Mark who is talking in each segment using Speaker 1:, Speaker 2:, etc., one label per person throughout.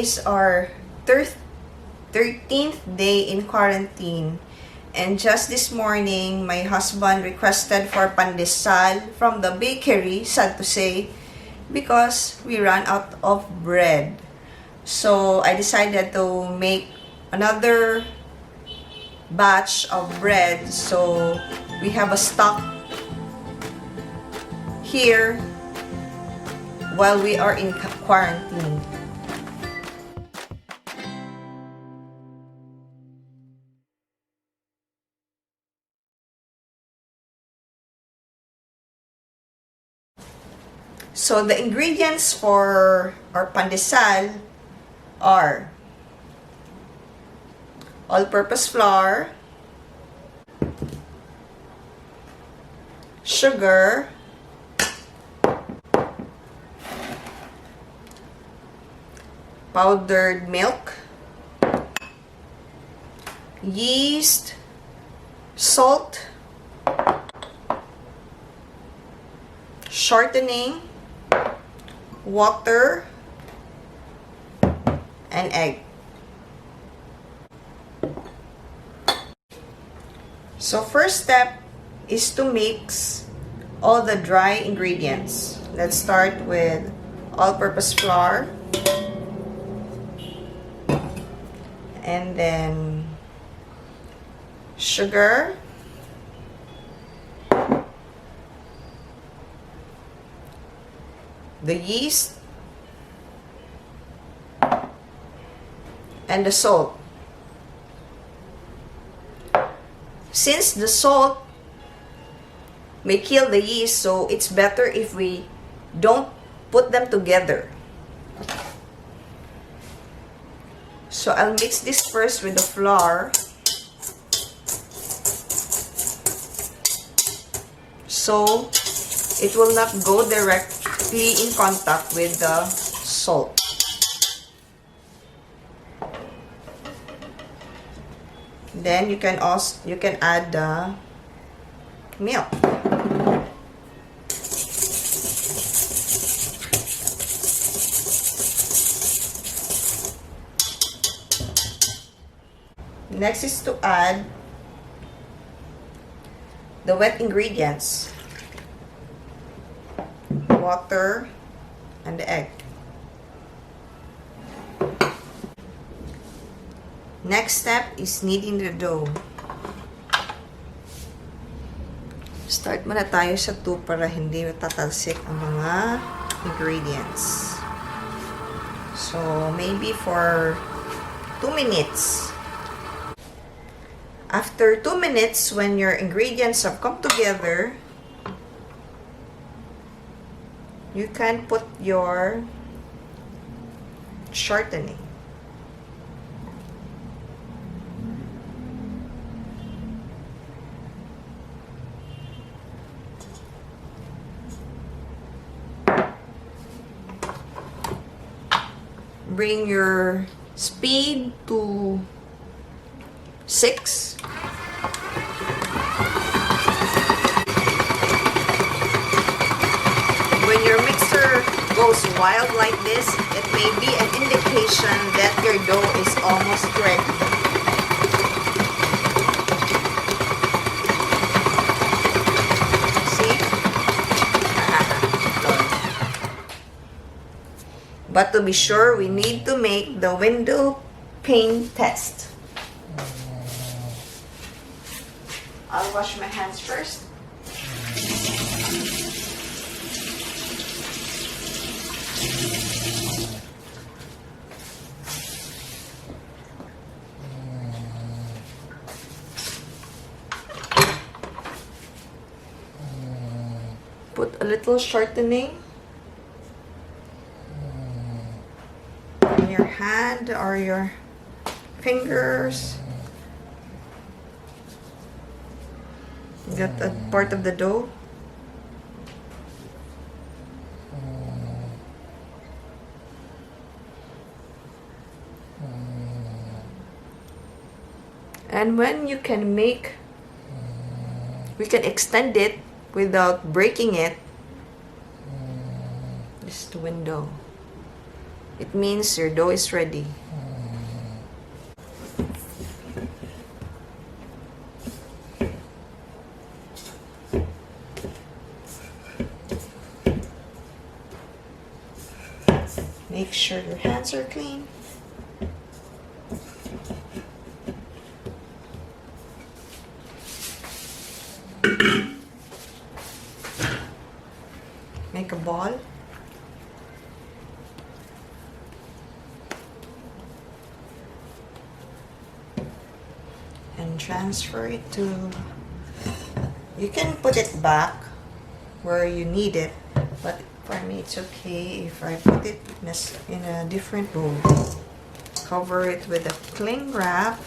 Speaker 1: is our 13th day in quarantine. And just this morning, my husband requested for pandesal from the bakery, sad to say, because we ran out of bread. So I decided to make another batch of bread. So we have a stock here while we are in quarantine. So the ingredients for our pandesal are all-purpose flour, sugar, powdered milk, yeast, salt, shortening, water, and egg. So first step is to mix all the dry ingredients. Let's start with all-purpose flour, and then sugar, the yeast, and the salt. Since the salt may kill the yeast, so it's better if we don't put them together. So I'll mix this first with the flour. So it will not go directly in contact with the salt. Then you can add the milk. Next is to add the wet ingredients, water, and the egg. Next step is kneading the dough. Start muna tayo sa 2 para hindi tatalsik ang mga ingredients. So, maybe for 2 minutes. After 2 minutes, when your ingredients have come together, you can put your shortening. Bring your speed to 6. When your mixer goes wild like this, it may be an indication that your dough is almost ready. But to be sure, we need to make the window pane test. I'll wash my hands first. Put a little shortening on your hand or your fingers. Get a part of the dough. And when you can make, we can extend it without breaking it. This is the window. It means your dough is ready. Make sure your hands are clean. Make a ball. And transfer it to, you can put it back where you need it, but for me it's okay if I put it in a different bowl. Cover it with a cling wrap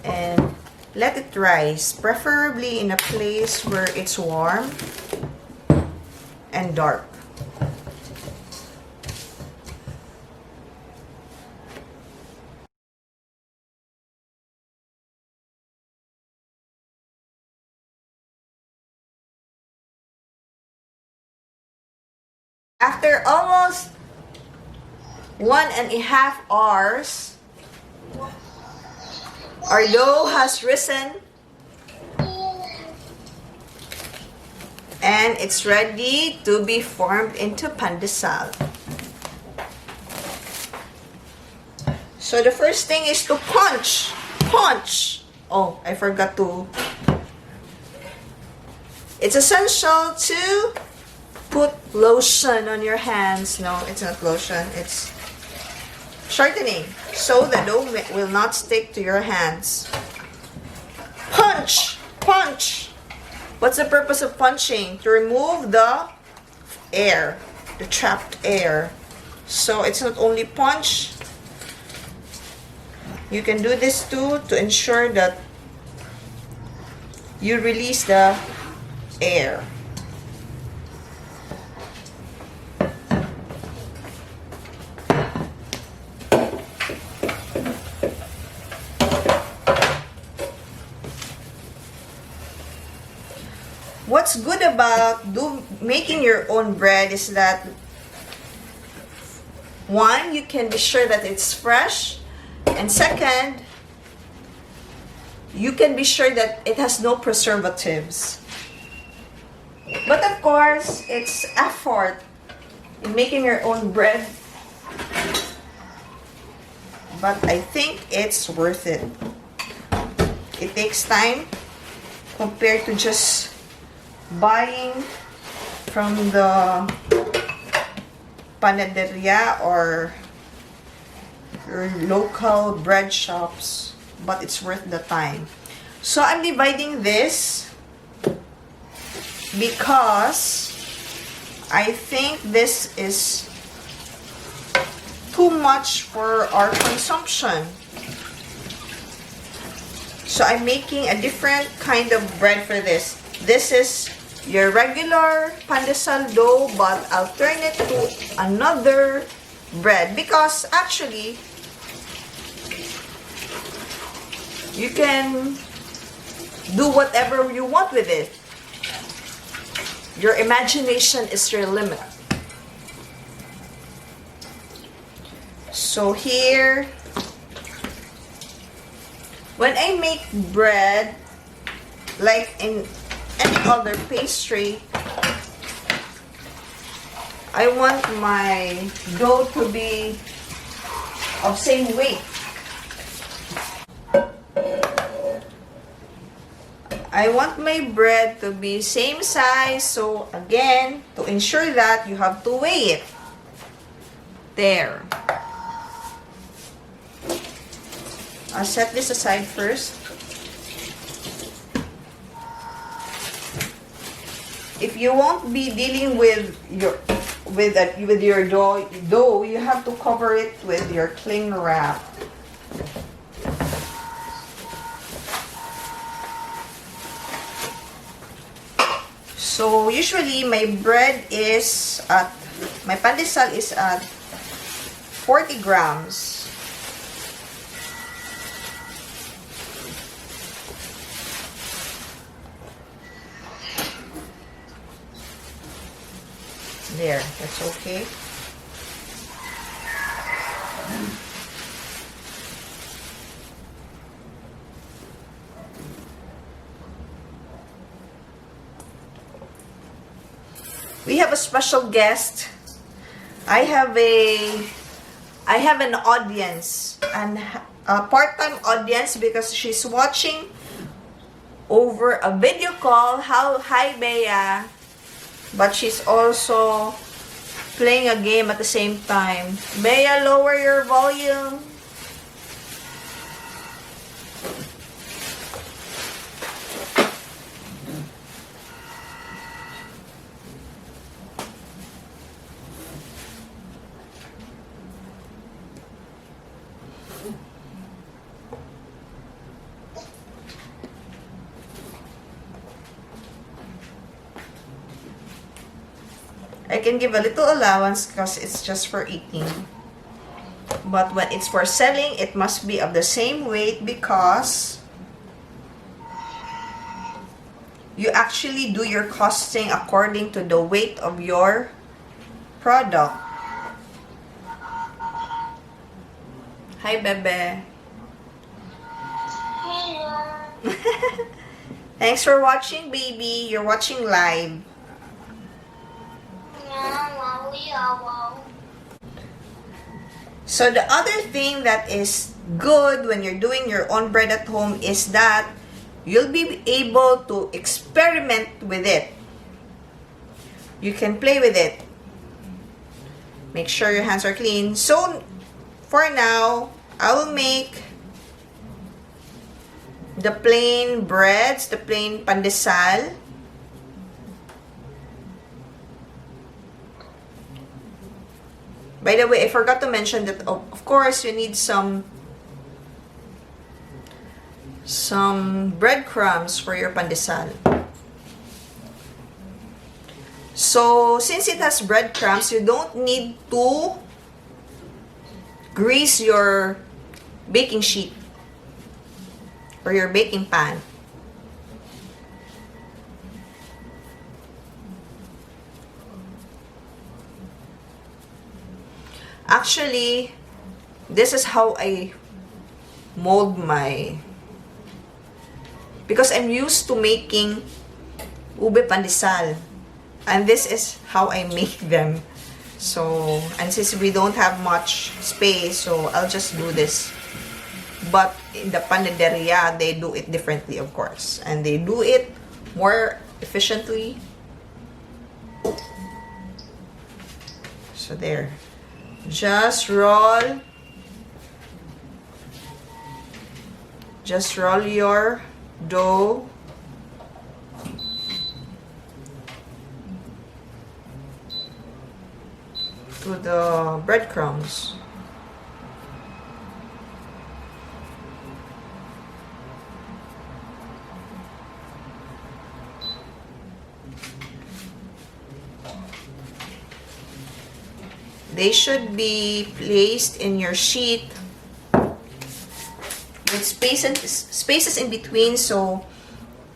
Speaker 1: and let it rise, preferably in a place where it's warm and dark. After almost 1.5 hours, our dough has risen and it's ready to be formed into pandesal. So the first thing is to punch. Oh, I forgot to. It's essential to put lotion on your hands. No, it's not lotion. It's shortening, so the dough will not stick to your hands. Punch! What's the purpose of punching? To remove the air, the trapped air. So it's not only punch. You can do this too to ensure that you release the air. What's good about making your own bread is that, one, you can be sure that it's fresh, and second, you can be sure that it has no preservatives. But of course, it's effort in making your own bread, but I think it's worth it. It takes time compared to just buying from the panaderia or your local bread shops, but it's worth the time. So I'm dividing this because I think this is too much for our consumption. So I'm making a different kind of bread for this. This is your regular pandesal dough, but I'll turn it to another bread because actually you can do whatever you want with it. Your imagination is your limit. So here, when I make bread, like in any other pastry, I want my dough to be of same weight. I want my bread to be same size, so again, to ensure that, you have to weigh it. There. I'll set this aside first. If you won't be dealing with your dough, you have to cover it with your cling wrap. So usually my pandesal is at 40 grams. There, that's okay. We have a special guest. I have an audience, a part-time audience, because she's watching over a video call. Hi, Bea. But she's also playing a game at the same time. Bea, lower your volume. I can give a little allowance because it's just for eating. But when it's for selling, it must be of the same weight, because you actually do your costing according to the weight of your product. Hi, Bebe.
Speaker 2: Hello.
Speaker 1: Thanks for watching, baby. You're watching live. So the other thing that is good when you're doing your own bread at home is that you'll be able to experiment with it. You can play with it. Make sure your hands are clean. So for now, I will make the plain breads, the plain pandesal. By the way, I forgot to mention that, of course, you need some breadcrumbs for your pandesal. So, since it has breadcrumbs, you don't need to grease your baking sheet or your baking pan. Actually, this is how I mold because I'm used to making ube pandesal, and this is how I make them. So, and since we don't have much space, so I'll just do this. But in the panaderia, they do it differently, of course, and they do it more efficiently. So there. Just roll your dough to the breadcrumbs. They should be placed in your sheet with spaces in between, so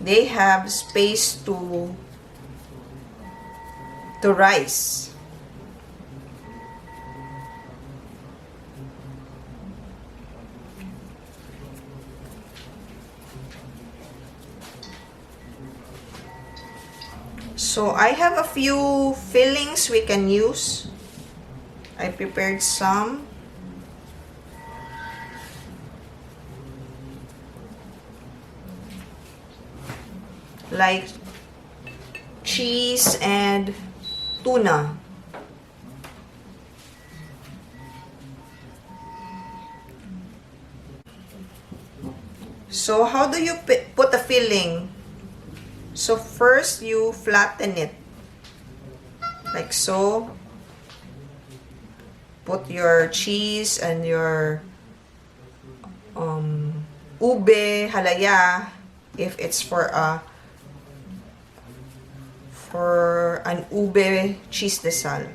Speaker 1: they have space to rise. So I have a few fillings we can use. I prepared some. Like cheese and tuna. So how do you put the filling? So first you flatten it. Like so. Put your cheese and your ube halaya if it's for an ube cheese desal.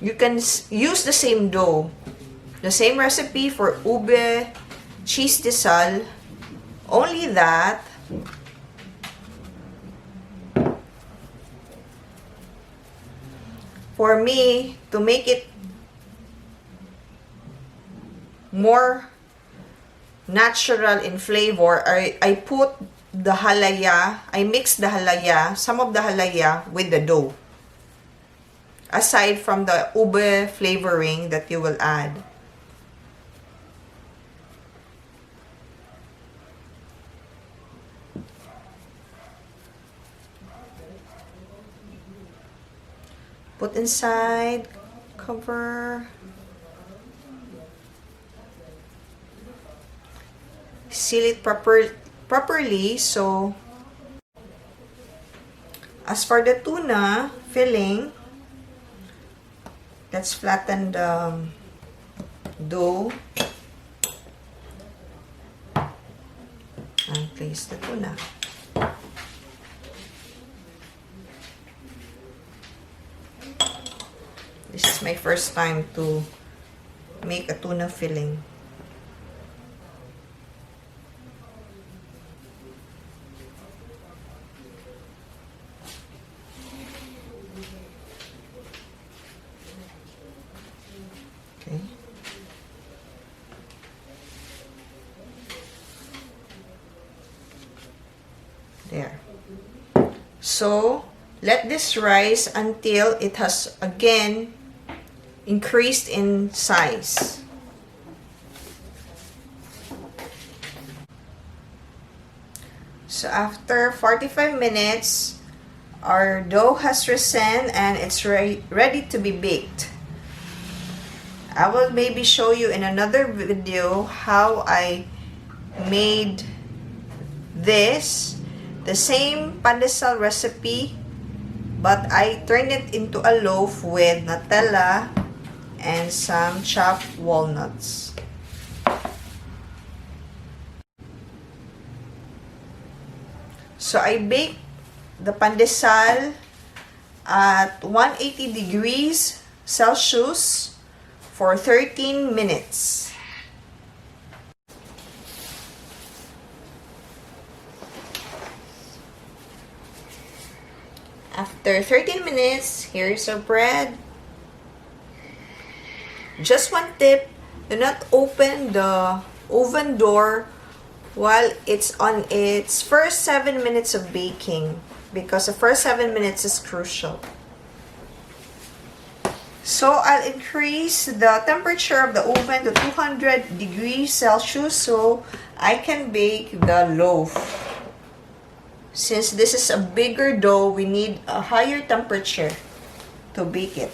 Speaker 1: You can use the same dough, the same recipe for ube cheese desal, only that for me, to make it more natural in flavor, I put the halaya, I mix the halaya, some of the halaya with the dough. Aside from the ube flavoring that you will add. Put inside, cover. Seal it properly. So, as for the tuna filling, let's flatten the dough and place the tuna. This is my first time to make a tuna filling. Okay. There. So, let this rise until it has again increased in size. So after 45 minutes, our dough has risen and it's ready to be baked. I will maybe show you in another video how I made this, the same pandesal recipe, but I turned it into a loaf with Nutella and some chopped walnuts. So I baked the pandesal at 180 degrees Celsius for 13 minutes. After 13 minutes, here's our bread. Just one tip, do not open the oven door while it's on its first 7 minutes of baking, because the first 7 minutes is crucial. So I'll increase the temperature of the oven to 200 degrees Celsius so I can bake the loaf. Since this is a bigger dough, we need a higher temperature to bake it.